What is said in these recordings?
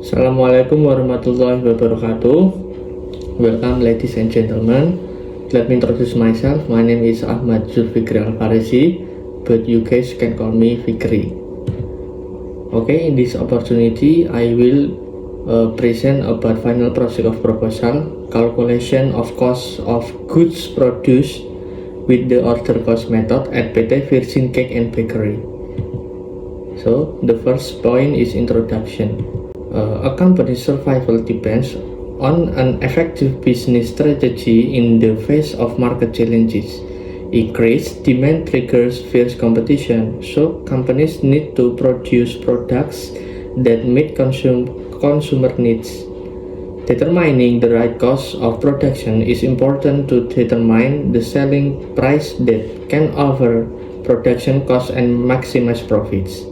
Assalamualaikum warahmatullahi wabarakatuh. Welcome ladies and gentlemen. Let me introduce myself. My name is Ahmad Zulfikri Al-Farisi, but you guys can call me Fikri. Okay, in this opportunity I will present about final project of proposal, calculation of cost of goods produced with the order cost method at PT Virgin Cake and Bakery. So the first point is introduction. A company's survival depends on an effective business strategy in the face of market challenges. Increased demand triggers fierce competition, so companies need to produce products that meet consumer needs. Determining the right cost of production is important to determine the selling price that can cover production costs and maximize profits.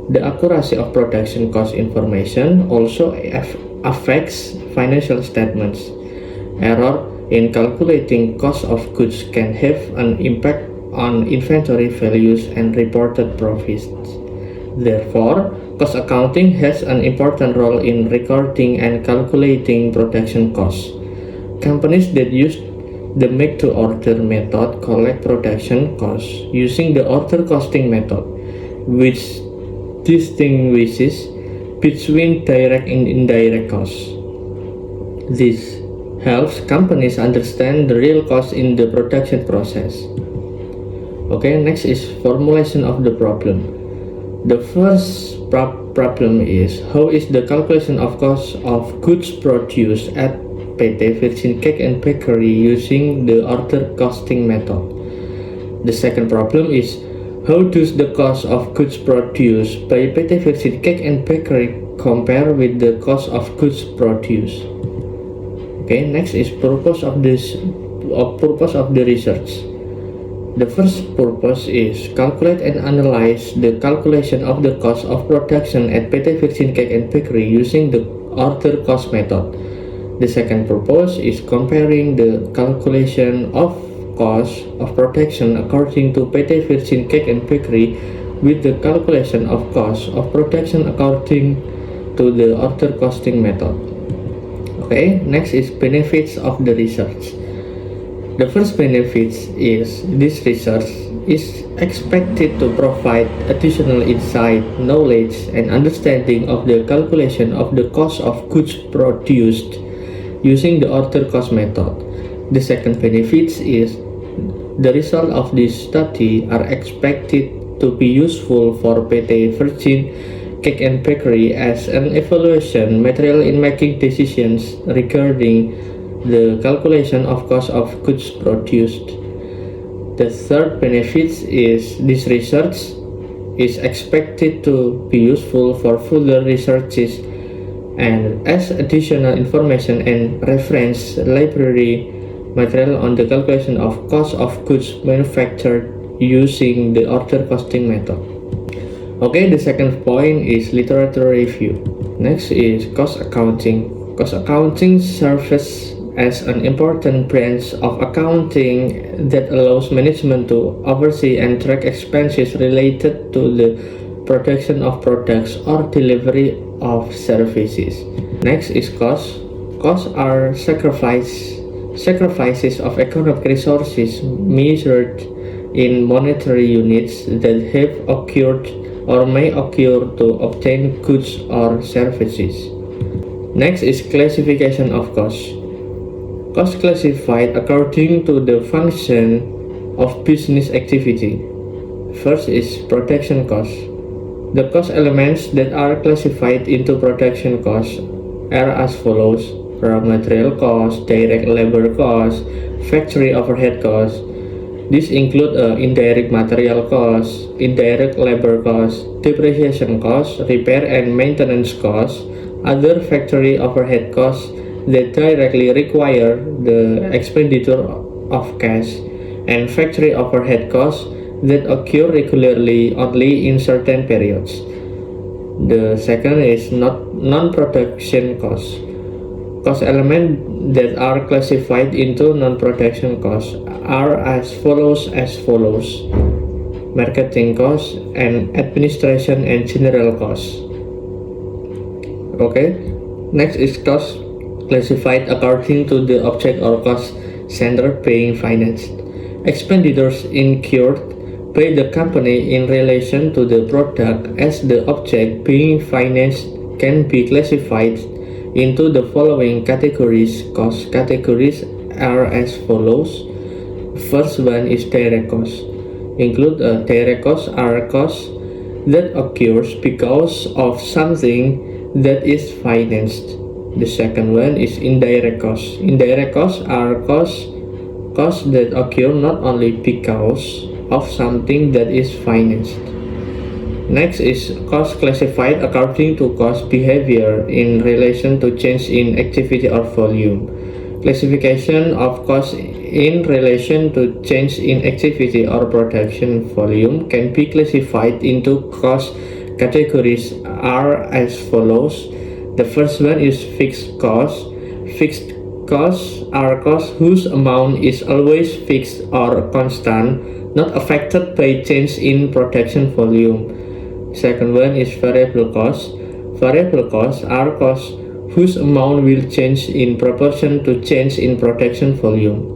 The accuracy of production cost information also affects financial statements. Error in calculating cost of goods can have an impact on inventory values and reported profits. Therefore, cost accounting has an important role in recording and calculating production costs. Companies that use the make-to-order method collect production costs using the order costing method, which distinguishes between direct and indirect costs. This helps companies understand the real cost in the production process. Okay, next is formulation of the problem. The first problem is how is the calculation of cost of goods produced at PT Virgin Cake and Bakery using the order costing method. The second problem is how does the cost of goods produced by PT Virgin Cake and Bakery compare with the cost of goods produced? Okay, next is purpose of the research. The first purpose is calculate and analyze the calculation of the cost of production at PT Virgin Cake and Bakery using the order cost method. The second purpose is comparing the calculation of cost of production according to PT Virgin Cake and Bakery with the calculation of cost of production according to the order costing method. Okay, next is benefits of the research. The first benefits is this research is expected to provide additional insight, knowledge, and understanding of the calculation of the cost of goods produced using the order cost method. The second benefit is the result of this study are expected to be useful for PT Virgin Cake and Bakery as an evaluation material in making decisions regarding the calculation of cost of goods produced. The third benefit is this research is expected to be useful for further researches and as additional information and reference library material on the calculation of cost of goods manufactured using the order costing method. Okay, the second point is literature review. Next is cost accounting. Cost accounting serves as an important branch of accounting that allows management to oversee and track expenses related to the production of products or delivery of services. Next is cost. Costs are sacrifices of economic resources measured in monetary units that have occurred or may occur to obtain goods or services. Next is classification of costs. Costs classified according to the function of business activity. First is production cost. The cost elements that are classified into production costs are as follows: raw material cost, direct labor cost, factory overhead cost. These include indirect material cost, indirect labor cost, depreciation cost, repair and maintenance cost, other factory overhead costs that directly require the expenditure of cash, and factory overhead costs that occur regularly only in certain periods. The second is non-production costs. Cost elements that are classified into non-production costs are as follows: marketing costs and administration and general costs. Okay, next is cost classified according to the object or cost center being financed. Expenditures incurred by the company in relation to the product as the object being financed can be classified into the following categories. Cost categories are as follows. First one is direct cost. Include direct costs are costs that occurs because of something that is financed. The second one is indirect costs. Indirect costs are costs that occur not only because of something that is financed. Next is cost classified according to cost behavior in relation to change in activity or volume. Classification of cost in relation to change in activity or production volume can be classified into cost categories are as follows. The first one is fixed costs. Fixed costs are costs whose amount is always fixed or constant, not affected by change in production volume. Second one is variable costs. Variable costs are costs whose amount will change in proportion to change in production volume.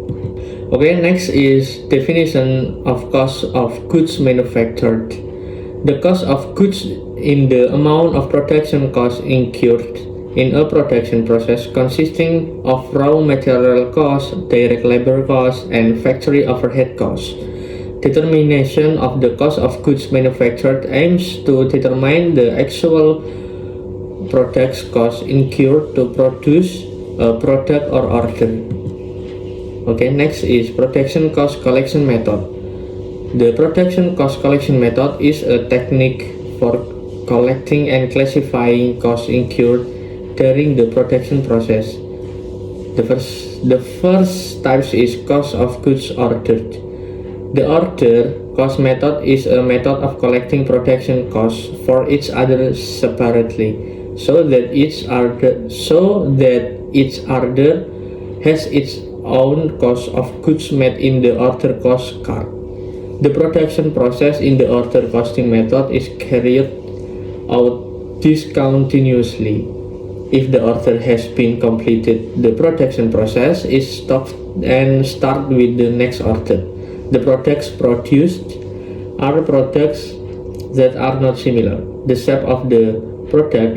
Okay, next is definition of cost of goods manufactured. The cost of goods in the amount of production costs incurred in a production process consisting of raw material costs, direct labor costs, and factory overhead costs. Determination of the cost of goods manufactured aims to determine the actual products cost incurred to produce a product or order. Okay, next is production cost collection method. The production cost collection method is a technique for collecting and classifying costs incurred during the production process. The first type is cost of goods ordered. The order cost method is a method of collecting production costs for each other separately, so that each order has its own cost of goods made in the order cost card. The production process in the order costing method is carried out discontinuously. If the order has been completed, the production process is stopped and start with the next order. The products produced are products that are not similar. The shape of the product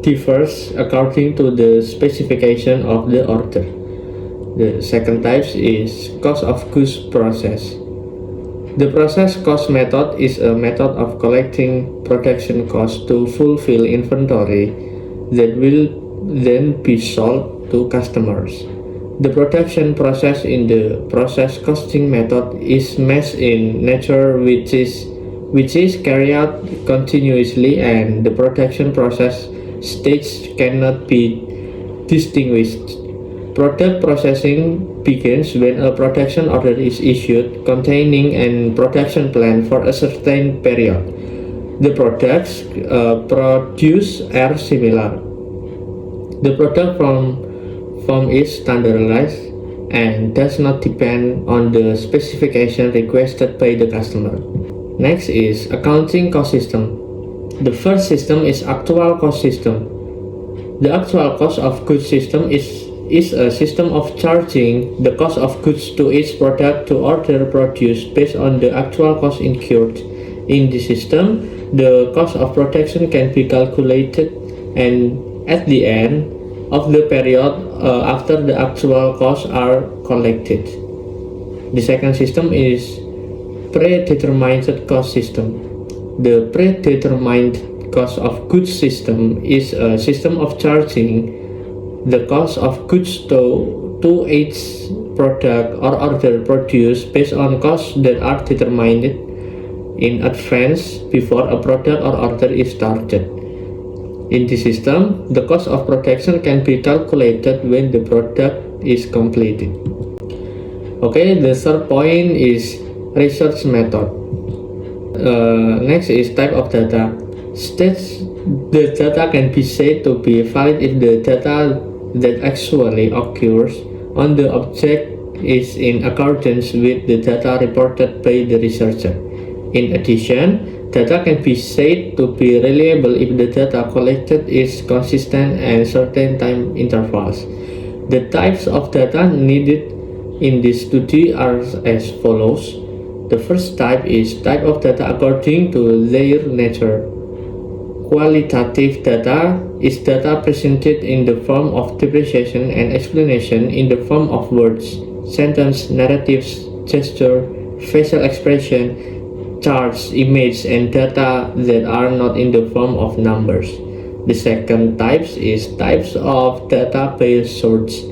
differs according to the specification of the order. The second type is cost of goods process. The process cost method is a method of collecting production costs to fulfill inventory that will then be sold to customers. The production process in the process costing method is mass in nature, which is carried out continuously, and the production process stage cannot be distinguished. Product processing begins when a production order is issued containing a production plan for a certain period. The products produced are similar. The product form is standardized and does not depend on the specification requested by the customer. Next is accounting cost system. The first system is actual cost system. The actual cost of goods system is a system of charging the cost of goods to each product to order produced based on the actual cost incurred. In the system, the cost of production can be calculated and at the end of the period after the actual costs are collected. The second system is predetermined cost system. The predetermined cost of goods system is a system of charging the cost of goods to each product or order produced based on costs that are determined in advance before a product or order is started. In this system, the cost of production can be calculated when the product is completed. Okay, the third point is research method. Next is type of data. The data can be said to be valid if the data that actually occurs on the object is in accordance with the data reported by the researcher. In addition, Data can be said to be reliable if the data collected is consistent and certain time intervals. The types of data needed in this study are as follows. The first type is type of data according to their nature. Qualitative data is data presented in the form of depreciation and explanation in the form of words, sentence, narratives, gesture, facial expression, charts, images, and data that are not in the form of numbers. The second types is types of database source.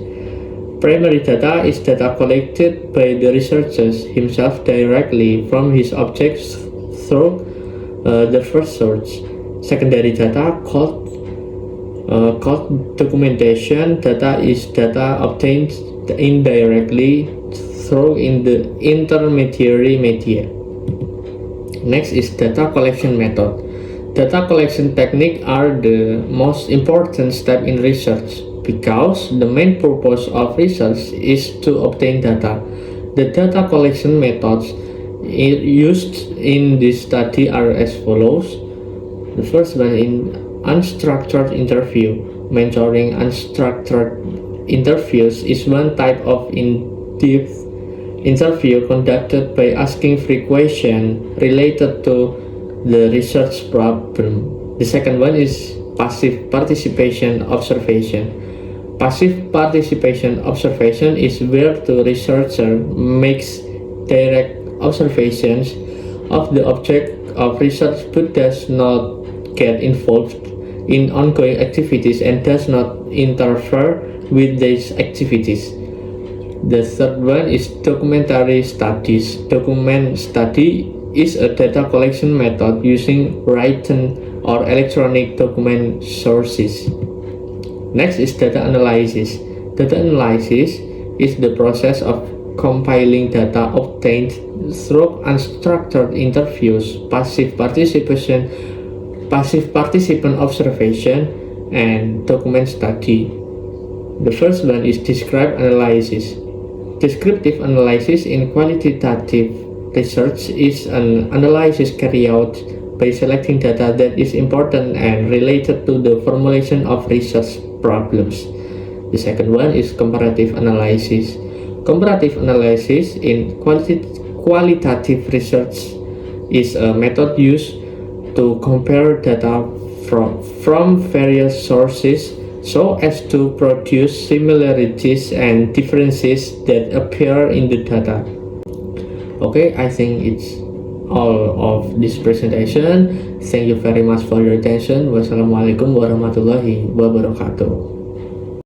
Primary data is data collected by the researcher himself directly from his objects through the first source. Secondary data called documentation data is data obtained indirectly through in the intermediary media. Next is data collection method. Data collection techniques are the most important step in research because the main purpose of research is to obtain data. The data collection methods used in this study are as follows. The first one in unstructured interview. Mentoring unstructured interviews is one type of in-depth interview conducted by asking free questions related to the research problem. The second one is passive participation observation. Passive participation observation is where the researcher makes direct observations of the object of research but does not get involved in ongoing activities and does not interfere with these activities. The third one is documentary studies. Document study is a data collection method using written or electronic document sources. Next is data analysis. Data analysis is the process of compiling data obtained through unstructured interviews, passive participant observation, and document study. The first one is descriptive analysis. Descriptive analysis in qualitative research is an analysis carried out by selecting data that is important and related to the formulation of research problems. The second one is comparative analysis. Comparative analysis in qualitative research is a method used to compare data from various sources so as to produce similarities and differences that appear in the data. Okay, I think it's all of this presentation. Thank you very much for your attention. Wassalamualaikum warahmatullahi wabarakatuh.